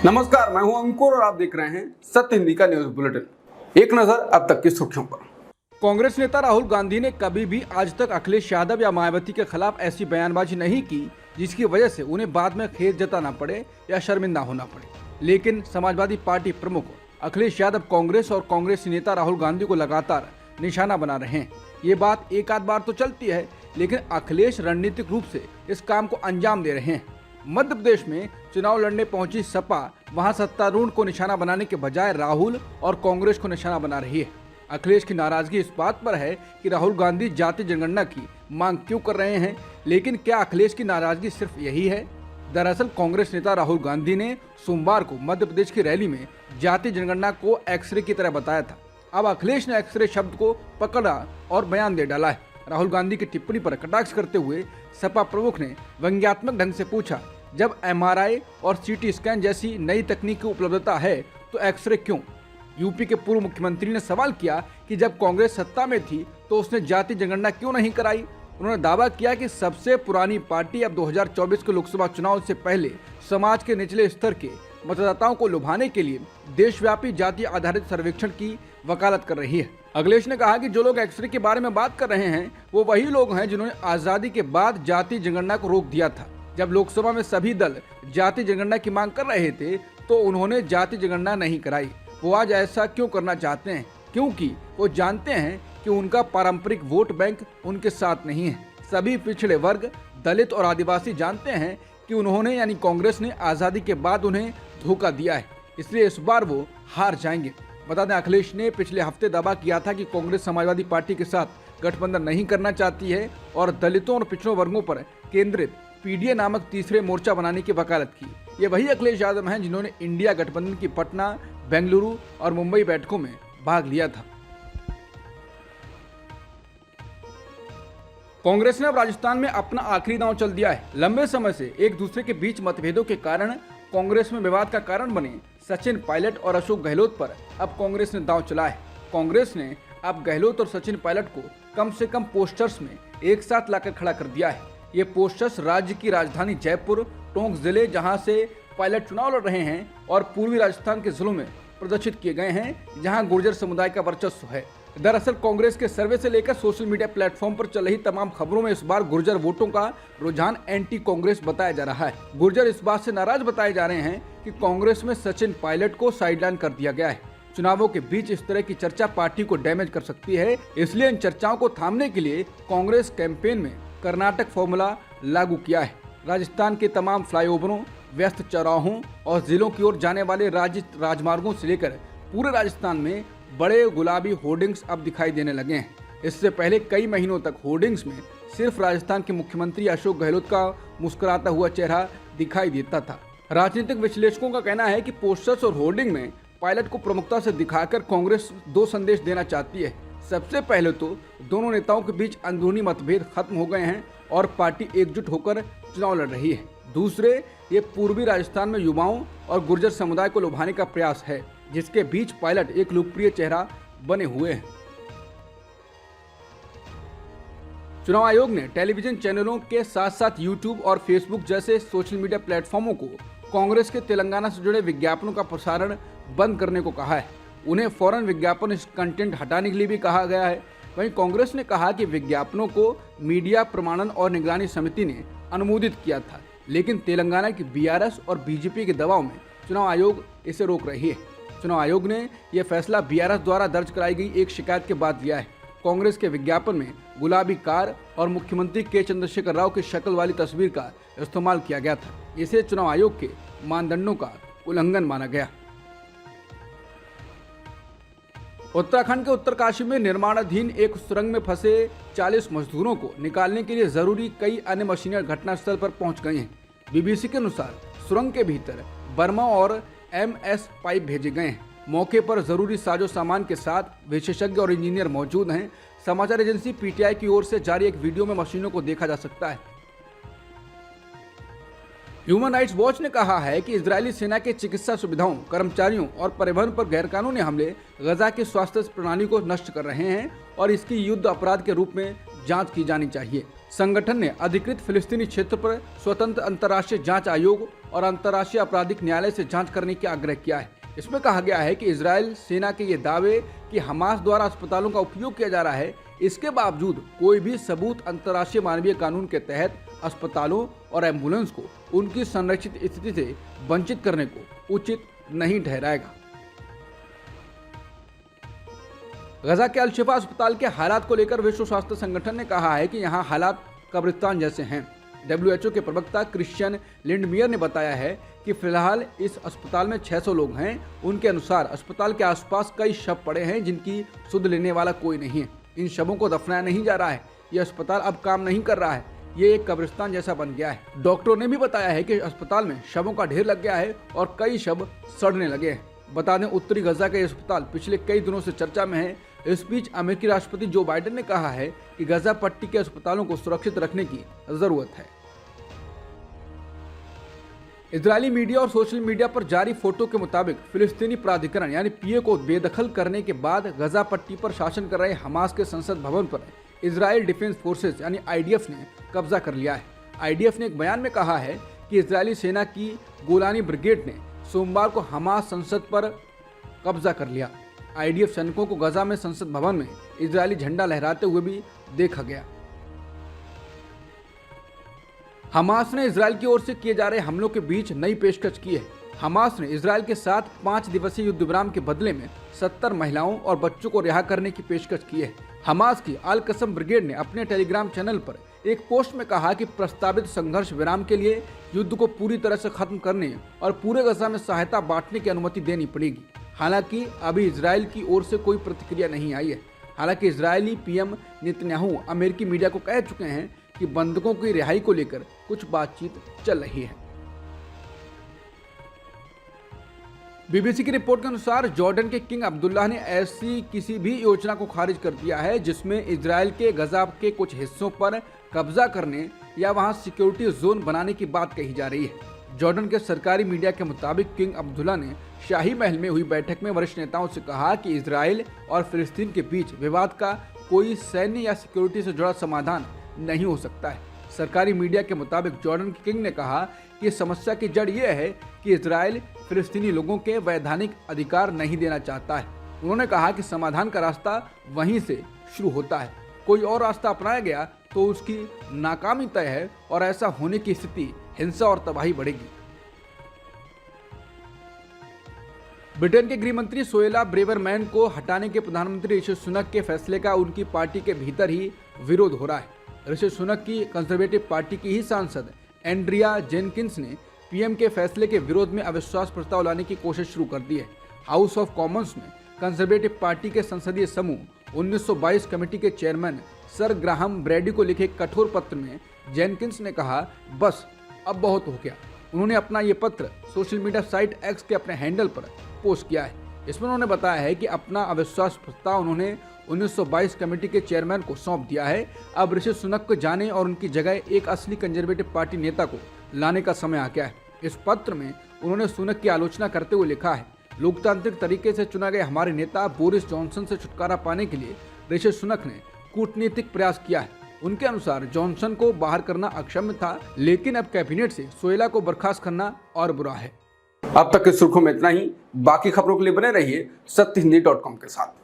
नमस्कार, मैं हूं अंकुर और आप देख रहे हैं सत्य हिंदी का न्यूज बुलेटिन। एक नजर अब तक की सुर्खियों पर। कांग्रेस नेता राहुल गांधी ने कभी भी आज तक अखिलेश यादव या मायावती के खिलाफ ऐसी बयानबाजी नहीं की जिसकी वजह से उन्हें बाद में खेद जताना पड़े या शर्मिंदा होना पड़े। लेकिन समाजवादी पार्टी प्रमुख अखिलेश यादव कांग्रेस और कांग्रेसी नेता राहुल गांधी को लगातार निशाना बना रहे हैं। ये बात एक आध बार तो चलती है, लेकिन अखिलेश रणनीतिक रूप से इस काम को अंजाम दे रहे हैं। मध्य प्रदेश में चुनाव लड़ने पहुंची सपा वहां सत्तारूढ़ को निशाना बनाने के बजाय राहुल और कांग्रेस को निशाना बना रही है। अखिलेश की नाराजगी इस बात पर है कि राहुल गांधी जाति जनगणना की मांग क्यों कर रहे हैं, लेकिन क्या अखिलेश की नाराजगी सिर्फ यही है? दरअसल कांग्रेस नेता राहुल गांधी ने सोमवार को मध्य प्रदेश की रैली में जाति जनगणना को एक्सरे की तरह बताया था। अब अखिलेश ने एक्सरे शब्द को पकड़ा और बयान दे डाला है। राहुल गांधी की टिप्पणी पर कटाक्ष करते हुए सपा प्रमुख ने व्यंग्यात्मक ढंग से पूछा, जब एमआरआई और सीटी स्कैन जैसी नई तकनीक की उपलब्धता है तो एक्सरे क्यों? यूपी के पूर्व मुख्यमंत्री ने सवाल किया कि जब कांग्रेस सत्ता में थी तो उसने जाति जनगणना क्यों नहीं कराई। उन्होंने दावा किया कि सबसे पुरानी पार्टी अब 2024 के लोकसभा चुनाव से पहले समाज के निचले स्तर के मतदाताओं को लुभाने के लिए देशव्यापी जाति आधारित सर्वेक्षण की वकालत कर रही है। अखिलेश ने कहा कि जो लोग एक्सरे के बारे में बात कर रहे हैं वो वही लोग हैं जिन्होंने आजादी के बाद जाति जनगणना को रोक दिया था। जब लोकसभा में सभी दल जाति जनगणना की मांग कर रहे थे तो उन्होंने जाति जनगणना नहीं कराई। वो आज ऐसा क्यों करना चाहते हैं? क्योंकि वो जानते हैं कि उनका पारंपरिक वोट बैंक उनके साथ नहीं है। सभी पिछड़े वर्ग, दलित और आदिवासी जानते हैं कि उन्होंने यानी कांग्रेस ने आजादी के बाद उन्हें धोखा दिया है, इसलिए इस बार वो हार जाएंगे। बता दें, अखिलेश ने पिछले हफ्ते दावा किया था कि कांग्रेस समाजवादी पार्टी के साथ गठबंधन नहीं करना चाहती है और दलितों और पिछड़ों वर्गों पर केंद्रित पीडीए नामक तीसरे मोर्चा बनाने की वकालत की। ये वही अखिलेश यादव हैं जिन्होंने इंडिया गठबंधन की पटना, बेंगलुरु और मुंबई बैठकों में भाग लिया था। कांग्रेस ने अब राजस्थान में अपना आखिरी दांव चल दिया है। लंबे समय से एक दूसरे के बीच मतभेदों के कारण कांग्रेस में विवाद का कारण बने सचिन पायलट और अशोक गहलोत पर अब कांग्रेस ने दांव चला है। कांग्रेस ने अब गहलोत और सचिन पायलट को कम से कम पोस्टर्स में एक साथ लाकर खड़ा कर दिया है। ये पोस्टर्स राज्य की राजधानी जयपुर, टोंक जिले जहां से पायलट चुनाव लड़ रहे हैं और पूर्वी राजस्थान के जिलों में प्रदर्शित किए गए हैं जहां गुर्जर समुदाय का वर्चस्व है। दरअसल कांग्रेस के सर्वे से लेकर सोशल मीडिया प्लेटफॉर्म पर चल रही तमाम खबरों में इस बार गुर्जर वोटों का रुझान एंटी कांग्रेस बताया जा रहा है। गुर्जर इस बात से नाराज बताए जा रहे हैं कि कांग्रेस में सचिन पायलट को साइडलाइन कर दिया गया है। चुनावों के बीच इस तरह की चर्चा पार्टी को डैमेज कर सकती है, इसलिए इन चर्चाओं को थामने के लिए कांग्रेस कैंपेन में कर्नाटक फॉर्मूला लागू किया है। राजस्थान के तमाम फ्लाईओवरों, व्यस्त चौराहों और जिलों की ओर जाने वाले राज्य राजमार्गों से लेकर पूरे राजस्थान में बड़े गुलाबी होर्डिंग्स अब दिखाई देने लगे हैं। इससे पहले कई महीनों तक होर्डिंग्स में सिर्फ राजस्थान के मुख्यमंत्री अशोक गहलोत का मुस्कुराता हुआ चेहरा दिखाई देता था। राजनीतिक विश्लेषकों का कहना है कि पोस्टर्स और होर्डिंग में पायलट को प्रमुखता से दिखाकर कांग्रेस दो संदेश देना चाहती है। सबसे पहले तो दोनों नेताओं के बीच अंदरूनी मतभेद खत्म हो गए हैं और पार्टी एकजुट होकर चुनाव लड़ रही है। दूसरे, ये पूर्वी राजस्थान में युवाओं और गुर्जर समुदाय को लुभाने का प्रयास है, जिसके बीच पायलट एक लोकप्रिय चेहरा बने हुए हैं। चुनाव आयोग ने टेलीविजन चैनलों के साथ साथ यूट्यूब और फेसबुक जैसे सोशल मीडिया प्लेटफॉर्मों को कांग्रेस के तेलंगाना से जुड़े विज्ञापनों का प्रसारण बंद करने को कहा है। उन्हें फौरन विज्ञापन कंटेंट हटाने के लिए भी कहा गया है। वहीं कांग्रेस ने कहा कि विज्ञापनों को मीडिया प्रमाणन और निगरानी समिति ने अनुमोदित किया था, लेकिन तेलंगाना की बीआरएस और बीजेपी के दबाव में चुनाव आयोग इसे रोक रही है। चुनाव आयोग ने यह फैसला बीआरएस द्वारा दर्ज कराई गई एक शिकायत के बाद लिया है। कांग्रेस के विज्ञापन में गुलाबी कार और मुख्यमंत्री के चंद्रशेखर राव की शक्ल वाली तस्वीर का इस्तेमाल किया गया था। इसे चुनाव आयोग के मानदंडों का उल्लंघन माना गया। उत्तराखंड के उत्तरकाशी में निर्माणाधीन एक सुरंग में फंसे 40 मजदूरों को निकालने के लिए जरूरी कई अन्य मशीनें घटनास्थल पर पहुंच गई हैं। बीबीसी के अनुसार सुरंग के भीतर बर्मा और एमएस पाइप भेजे गए हैं। मौके पर जरूरी साजो सामान के साथ विशेषज्ञ और इंजीनियर मौजूद हैं। समाचार एजेंसी पीटीआई की ओर से जारी एक वीडियो में मशीनों को देखा जा सकता है। ह्यूमन राइट्स वॉच ने कहा है कि इजरायली सेना के चिकित्सा सुविधाओं, कर्मचारियों और परिवहन पर गैरकानूनी हमले गजा की स्वास्थ्य प्रणाली को नष्ट कर रहे हैं और इसकी युद्ध अपराध के रूप में जांच की जानी चाहिए। संगठन ने अधिकृत फिलिस्तीनी क्षेत्र पर स्वतंत्र अंतर्राष्ट्रीय जांच आयोग और अंतर्राष्ट्रीय आपराधिक न्यायालय से जांच करने की आग्रह किया है। इसमें कहा गया है कि इजरायल सेना के ये दावे कि हमास द्वारा अस्पतालों का उपयोग किया जा रहा है, इसके बावजूद कोई भी सबूत अंतर्राष्ट्रीय मानवीय कानून के तहत अस्पतालों और एम्बुलेंस को उनकी संरक्षित स्थिति से वंचित करने को उचित नहीं ठहराएगा। गजा के अल-शिफा अस्पताल के हालात को लेकर विश्व स्वास्थ्य संगठन ने कहा है कि यहाँ हालात कब्रिस्तान जैसे हैं। WHO के प्रवक्ता क्रिश्चियन लिंडमियर ने बताया है कि फिलहाल इस अस्पताल में 600 लोग हैं। उनके अनुसार अस्पताल के आसपास कई शव पड़े हैं जिनकी सुध लेने वाला कोई नहीं है। इन शवों को दफनाया नहीं जा रहा है। ये अस्पताल अब काम नहीं कर रहा है, ये एक कब्रिस्तान जैसा बन गया है। डॉक्टरों ने भी बताया है कि अस्पताल में शवों का ढेर लग गया है और कई शव सड़ने लगे हैं। बता दें, उत्तरी गजा का ये अस्पताल पिछले कई दिनों से चर्चा में है। इस बीच अमेरिकी राष्ट्रपति जो बाइडेन ने कहा है कि गजा पट्टी के अस्पतालों को सुरक्षित रखने की जरूरत है। इजरायली मीडिया और सोशल मीडिया पर जारी फोटो के मुताबिक फिलिस्तीनी प्राधिकरण यानी पीए को बेदखल करने के बाद गजा पट्टी पर शासन कर रहे हमास के संसद भवन पर इजरायल डिफेंस फोर्सेस यानी आईडीएफ ने कब्जा कर लिया है। आईडीएफ ने एक बयान में कहा है कि इजरायली सेना की गोलानी ब्रिगेड ने सोमवार को हमास संसद पर कब्जा कर लिया। आईडीएफ सैनिकों को गजा में संसद भवन में इजरायली झंडा लहराते हुए भी देखा गया। हमास ने इजरायल की ओर से किए जा रहे हमलों के बीच नई पेशकश की है। हमास ने इजरायल के साथ 5 दिवसीय युद्ध विराम के बदले में 70 महिलाओं और बच्चों को रिहा करने की पेशकश की है। हमास की अल कसम ब्रिगेड ने अपने टेलीग्राम चैनल पर एक पोस्ट में कहा कि प्रस्तावित संघर्ष विराम के लिए युद्ध को पूरी तरह से खत्म करने और पूरे गजा में सहायता बांटने की अनुमति देनी पड़ेगी। हालांकि अभी इजरायल की ओर से कोई प्रतिक्रिया नहीं आई है। हालांकि इजरायली पीएम नेतन्याहू अमेरिकी मीडिया को कह चुके हैं कि बंधकों की रिहाई को लेकर कुछ बातचीत चल रही है। बीबीसी की रिपोर्ट के अनुसार जॉर्डन के किंग अब्दुल्लाह ने ऐसी किसी भी योजना को खारिज कर दिया है जिसमें इजरायल के गजा के कुछ हिस्सों पर कब्जा करने या वहां सिक्योरिटी जोन बनाने की बात कही जा रही है। जॉर्डन के सरकारी मीडिया के मुताबिक किंग अब्दुल्ला ने शाही महल में हुई बैठक में वरिष्ठ नेताओं से कहा कि इजरायल और फिलिस्तीन के बीच विवाद का कोई सैन्य या सिक्योरिटी से जुड़ा समाधान नहीं हो सकता है। सरकारी मीडिया के मुताबिक जॉर्डन के किंग ने कहा कि समस्या की जड़ यह है कि इजरायल फिलिस्तीनी लोगों के वैधानिक अधिकार नहीं देना चाहता है। उन्होंने कहा कि समाधान का रास्ता वहीं से शुरू होता है। कोई और रास्ता अपनाया गया तो उसकी नाकामी तय है और ऐसा होने की स्थिति हिंसा और तबाही बढ़ेगी। ब्रिटेन के गृह मंत्री सोएला ब्रेवरमैन को हटाने के प्रधानमंत्री ऋषि सुनक के फैसले का उनकी पार्टी के भीतर ही विरोध हो रहा है। ऋषि सुनक की कंजर्वेटिव पार्टी की ही सांसद एंड्रिया जेनकिंस ने पीएम के फैसले के विरोध में अविश्वास प्रस्ताव लाने की कोशिश शुरू कर दी है। हाउस ऑफ कॉमन्स में कंजर्वेटिव पार्टी के संसदीय समूह 1922 कमेटी के चेयरमैन सर ग्राहम ब्रैडी को लिखे कठोर पत्र में जेनकिंस ने कहा, बस अब बहुत हो गया। उन्होंने अपना ये पत्र सोशल मीडिया साइट एक्स के अपने हैंडल पर पोस्ट किया है। इसमें उन्होंने बताया है कि अपना अविश्वास प्रस्ताव उन्होंने 1922 कमेटी के चेयरमैन को सौंप दिया है। अब ऋषि सुनक को जाने और उनकी जगह एक असली कंजर्वेटिव पार्टी नेता को लाने का समय आ गया है। इस पत्र में उन्होंने सुनक की आलोचना करते हुए लिखा है, लोकतांत्रिक तरीके से चुना गया हमारे नेता बोरिस जॉनसन से छुटकारा पाने के लिए ऋषि सुनक ने कूटनीतिक प्रयास किया है। उनके अनुसार जॉनसन को बाहर करना अक्षम्य था, लेकिन अब कैबिनेट से सोएला को बर्खास्त करना और बुरा है। अब तक की सुर्खियों में इतना ही। बाकी खबरों के लिए बने रहिए सत्यहिंदी.com के साथ।